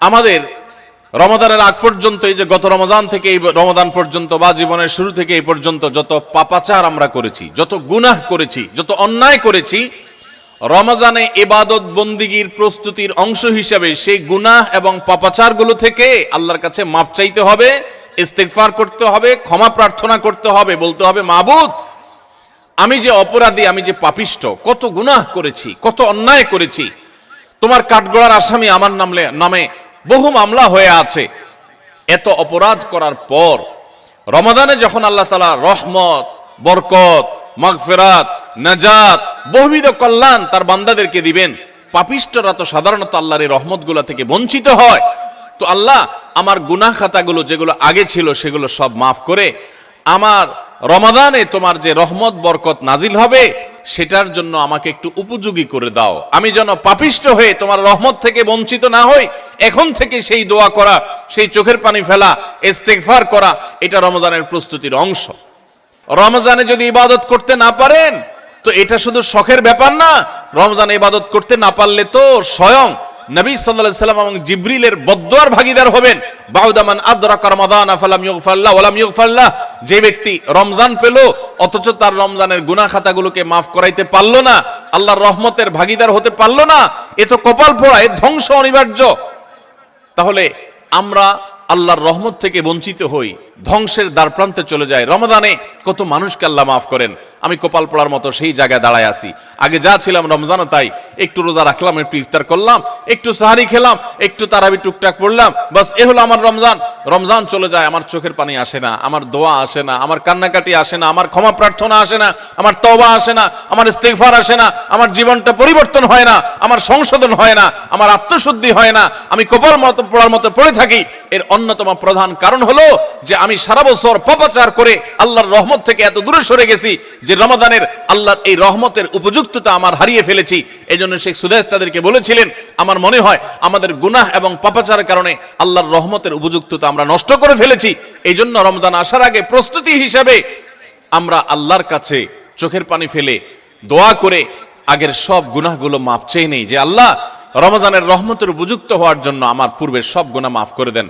আমাদের রমাদানের আগ পর্যন্ত, এই যে গত রমজান থেকে এই রমাদান পর্যন্ত বা জীবনের শুরু থেকে এই পর্যন্ত যত পাপাচার আমরা করেছি, যত গুনাহ করেছি, যত অন্যায় করেছি, রমজানে ইবাদত বন্দিগির প্রস্তুতির অংশ হিসেবে সেই গুনাহ এবং পাপাচারগুলো থেকে আল্লাহর কাছে মাপ চাইতে হবে, ইস্তেগফার করতে হবে, ক্ষমা প্রার্থনা করতে হবে, বলতে হবে মাবুদ আমি যে অপরাধী, আমি যে পাপিষ্ঠ, কত গুনাহ করেছি, কত অন্যায় করেছি, তোমার কাঠগড়ার আসামি আমার নামে বহু মামলা হয়ে আছে। এত অপরাধ করার পর রমাদানে যখন আল্লাহ তাআলা রহমত, বরকত, মাগফিরাত, নাজাত, বহুবিধ কল্যাণ তার বান্দাদেরকে দিবেন, পাপিষ্ঠরা তো সাধারণত আল্লাহর এই রহমতগুলো থেকে বঞ্চিত হয়। তো আল্লাহ আমার গুনাহ খাতাগুলো যেগুলো আগে ছিল সেগুলো সব মাফ করে আমার রমাদানে তোমার যে রহমত বরকত নাজিল হবে সেটার জন্য আমাকে একটু উপযোগী করে দাও, আমি যেন পাপিষ্ঠ হয়ে তোমার রহমত থেকে বঞ্চিত না হই। এখন থেকে সেই দোয়া করা, সেই চোখের পানি ফেলা, ইস্তেগফার করা, এটা রমজানের প্রস্তুতির অংশ। রমজানে যদি ইবাদত করতে না পারেন তো এটা শুধু শখের ব্যাপার না, রমজানে ইবাদত করতে না পারলে তো স্বয়ং নবী সাল্লাল্লাহু আলাইহি সাল্লাম এবং জিবরিলের বদদুয়ার ভাগীদার হবেন। বাউদামান আদরাকা রমাদান ফালাম ইগফারলাহ ওয়ালাম ইগফারলাহ, যে ব্যক্তি রমজান পেল অথচ তার রমজানের গুনাহ খাতাগুলোকে মাফ করাইতে পারলো না, আল্লাহর রহমতের ভাগীদার হতে পারলো না, এ তো কপাল পোড়া, এ ধ্বংস অনিবার্য। তাহলে আমরা আল্লাহর রহমত থেকে বঞ্চিত হই, ধ্বংসের দ্বার প্রান্তে চলে যায়। রমাদানে কত মানুষকে আল্লাহ মাফ করেন, আমি কপাল পোড়ার মতো সেই জায়গায় দাঁড়ায় আছি। আগে যা ছিলাম রমজানে তাই, একটু রোজা রাখলাম, একটু ইফতার করলাম, একটু সাহারি খেলাম, একটু তারাবি টুকটাক পড়লাম, বাস এ হলো আমার রমজান। রমজান চলে যায়, আমার চোখের পানি আসে না, আমার দোয়া আসে না, আমার কান্নাকাটি আসে না, আমার ক্ষমা প্রার্থনা আসে না, আমার তওবা আসে না, আমার ইস্তেগফার আসে না, আমার জীবনটা পরিবর্তন হয় না, আমার সংশোধন হয় না, আমার আত্মশুদ্ধি হয় না, আমি কপাল মতো পোড়ার মতো পড়ে থাকি। এর অন্যতম প্রধান কারণ হলো যে আমি সারা বছর পাপাচার করে আল্লাহর রহমত থেকে এত দূরে সরে গেছি যে রমাদানের আল্লাহর এই রহমতের উপযুক্ততা আমার হারিয়ে ফেলেছি। এই জন্য শেখ সুদেশ তাদেরকে বলেছিলেন, আমার মনে হয় আমাদের গুনাহ এবং পাপাচারের কারণে আল্লাহর রহমতের উপযুক্ততা আমরা নষ্ট করে ফেলেছি। এই জন্য রমজান আসার আগে প্রস্তুতি হিসাবে আমরা আল্লাহর কাছে চোখের পানি ফেলে দোয়া করে আগের সব গুনাহগুলো মাফ চেয়ে নেই যে আল্লাহ রমজানের রহমতের উপযুক্ত হওয়ার জন্য আমার পূর্বের সব গুনাহ মাফ করে দেন।